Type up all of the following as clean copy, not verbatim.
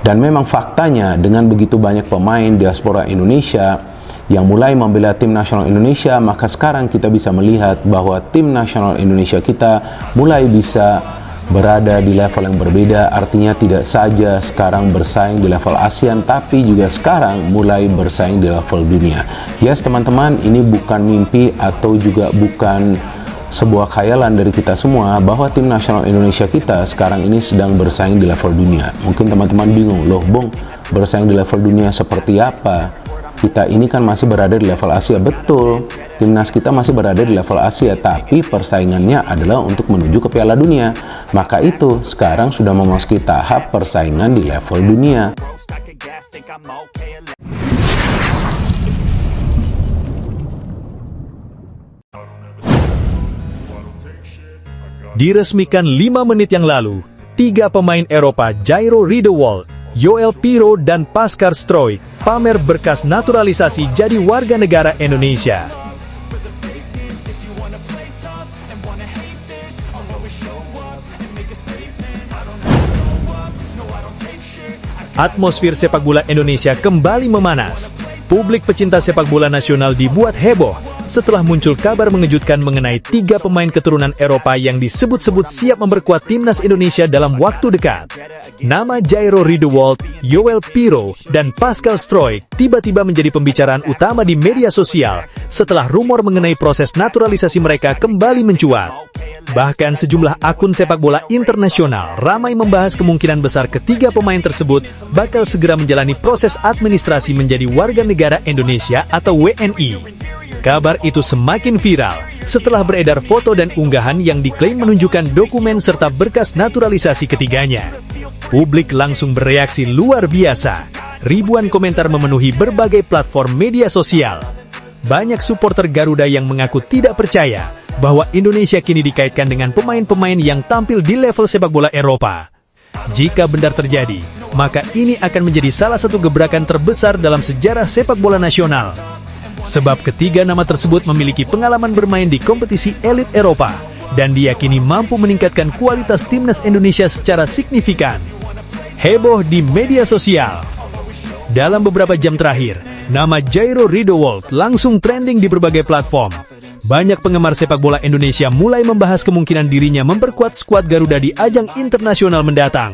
Dan memang faktanya dengan begitu banyak pemain diaspora Indonesia yang mulai membela tim nasional Indonesia, maka sekarang kita bisa melihat bahwa tim nasional Indonesia kita mulai bisa berada di level yang berbeda. Artinya tidak saja sekarang bersaing di level ASEAN, tapi juga sekarang mulai bersaing di level dunia. Yes teman-teman, ini bukan mimpi atau juga bukan sebuah khayalan dari kita semua bahwa tim nasional Indonesia kita sekarang ini sedang bersaing di level dunia. Mungkin teman-teman bingung, loh Bung, bersaing di level dunia seperti apa? Kita ini kan masih berada di level Asia. Betul, timnas kita masih berada di level Asia, tapi persaingannya adalah untuk menuju ke Piala Dunia. Maka itu sekarang sudah memasuki tahap persaingan di level dunia. Diresmikan 5 menit yang lalu, 3 pemain Eropa Jairo Riedewald, Joel Piroe, dan Pascal Struijk pamer berkas naturalisasi jadi warga negara Indonesia. Atmosfer sepak bola Indonesia kembali memanas. Publik pecinta sepak bola nasional dibuat heboh setelah muncul kabar mengejutkan mengenai 3 pemain keturunan Eropa yang disebut-sebut siap memperkuat timnas Indonesia dalam waktu dekat. Nama Jairo Riedewald, Joel Piroe, dan Pascal Struijk tiba-tiba menjadi pembicaraan utama di media sosial setelah rumor mengenai proses naturalisasi mereka kembali mencuat. Bahkan sejumlah akun sepak bola internasional ramai membahas kemungkinan besar ketiga pemain tersebut bakal segera menjalani proses administrasi menjadi warga negara Indonesia atau WNI. Kabar itu semakin viral setelah beredar foto dan unggahan yang diklaim menunjukkan dokumen serta berkas naturalisasi ketiganya. Publik langsung bereaksi luar biasa. Ribuan komentar memenuhi berbagai platform media sosial. Banyak supporter Garuda yang mengaku tidak percaya bahwa Indonesia kini dikaitkan dengan pemain-pemain yang tampil di level sepak bola Eropa. Jika benar terjadi, maka ini akan menjadi salah satu gebrakan terbesar dalam sejarah sepak bola nasional. Sebab ketiga nama tersebut memiliki pengalaman bermain di kompetisi elit Eropa dan diyakini mampu meningkatkan kualitas timnas Indonesia secara signifikan. Heboh di media sosial. Dalam beberapa jam terakhir, nama Jairo Riedewald langsung trending di berbagai platform. Banyak penggemar sepak bola Indonesia mulai membahas kemungkinan dirinya memperkuat skuad Garuda di ajang internasional mendatang.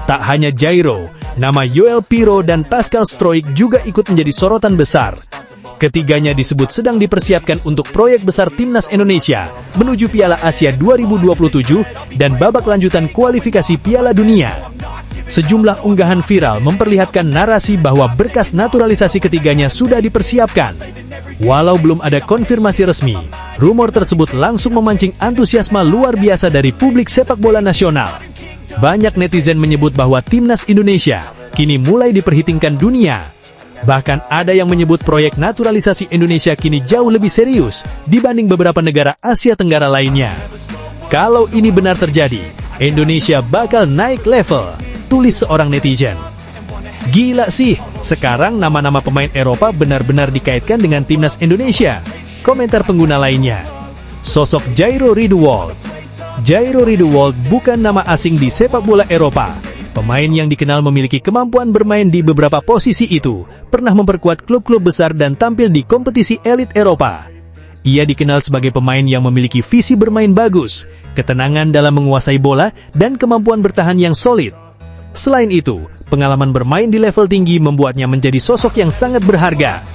Tak hanya Jairo, nama Joel Piroe dan Pascal Struijk juga ikut menjadi sorotan besar. Ketiganya disebut sedang dipersiapkan untuk proyek besar timnas Indonesia menuju Piala Asia 2027 dan babak lanjutan kualifikasi Piala Dunia. Sejumlah unggahan viral memperlihatkan narasi bahwa berkas naturalisasi ketiganya sudah dipersiapkan. Walau belum ada konfirmasi resmi, rumor tersebut langsung memancing antusiasme luar biasa dari publik sepak bola nasional. Banyak netizen menyebut bahwa timnas Indonesia kini mulai diperhitungkan dunia. Bahkan ada yang menyebut proyek naturalisasi Indonesia kini jauh lebih serius dibanding beberapa negara Asia Tenggara lainnya. Kalau ini benar terjadi, Indonesia bakal naik level, tulis seorang netizen. Gila sih, sekarang nama-nama pemain Eropa benar-benar dikaitkan dengan timnas Indonesia, komentar pengguna lainnya. Sosok Jairo Riedewald. Jairo Riedewald bukan nama asing di sepak bola Eropa. Pemain yang dikenal memiliki kemampuan bermain di beberapa posisi itu, pernah memperkuat klub-klub besar dan tampil di kompetisi elit Eropa. Ia dikenal sebagai pemain yang memiliki visi bermain bagus, ketenangan dalam menguasai bola, dan kemampuan bertahan yang solid. Selain itu, pengalaman bermain di level tinggi membuatnya menjadi sosok yang sangat berharga.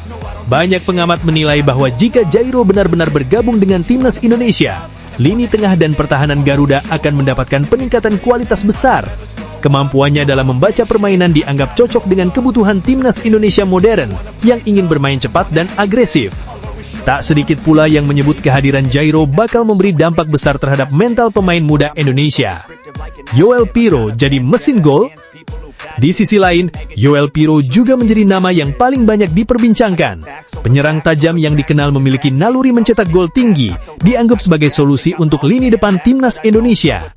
Banyak pengamat menilai bahwa jika Jairo benar-benar bergabung dengan timnas Indonesia, lini tengah dan pertahanan Garuda akan mendapatkan peningkatan kualitas besar. Kemampuannya dalam membaca permainan dianggap cocok dengan kebutuhan timnas Indonesia modern yang ingin bermain cepat dan agresif. Tak sedikit pula yang menyebut kehadiran Jairo bakal memberi dampak besar terhadap mental pemain muda Indonesia. Joel Piroe jadi mesin gol? Di sisi lain, Joel Piroe juga menjadi nama yang paling banyak diperbincangkan. Penyerang tajam yang dikenal memiliki naluri mencetak gol tinggi, dianggap sebagai solusi untuk lini depan timnas Indonesia.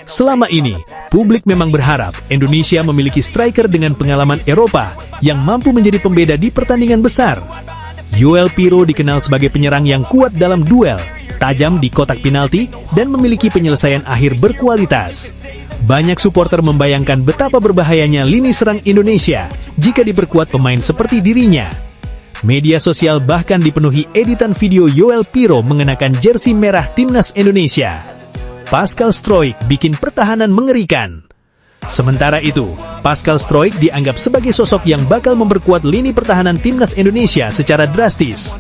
Selama ini, publik memang berharap Indonesia memiliki striker dengan pengalaman Eropa yang mampu menjadi pembeda di pertandingan besar. Joel Piroe dikenal sebagai penyerang yang kuat dalam duel, tajam di kotak penalti, dan memiliki penyelesaian akhir berkualitas. Banyak supporter membayangkan betapa berbahayanya lini serang Indonesia jika diperkuat pemain seperti dirinya. Media sosial bahkan dipenuhi editan video Yoel Piro mengenakan jersey merah Timnas Indonesia. Pascal Stroik bikin pertahanan mengerikan. Sementara itu, Pascal Stroik dianggap sebagai sosok yang bakal memperkuat lini pertahanan Timnas Indonesia secara drastis.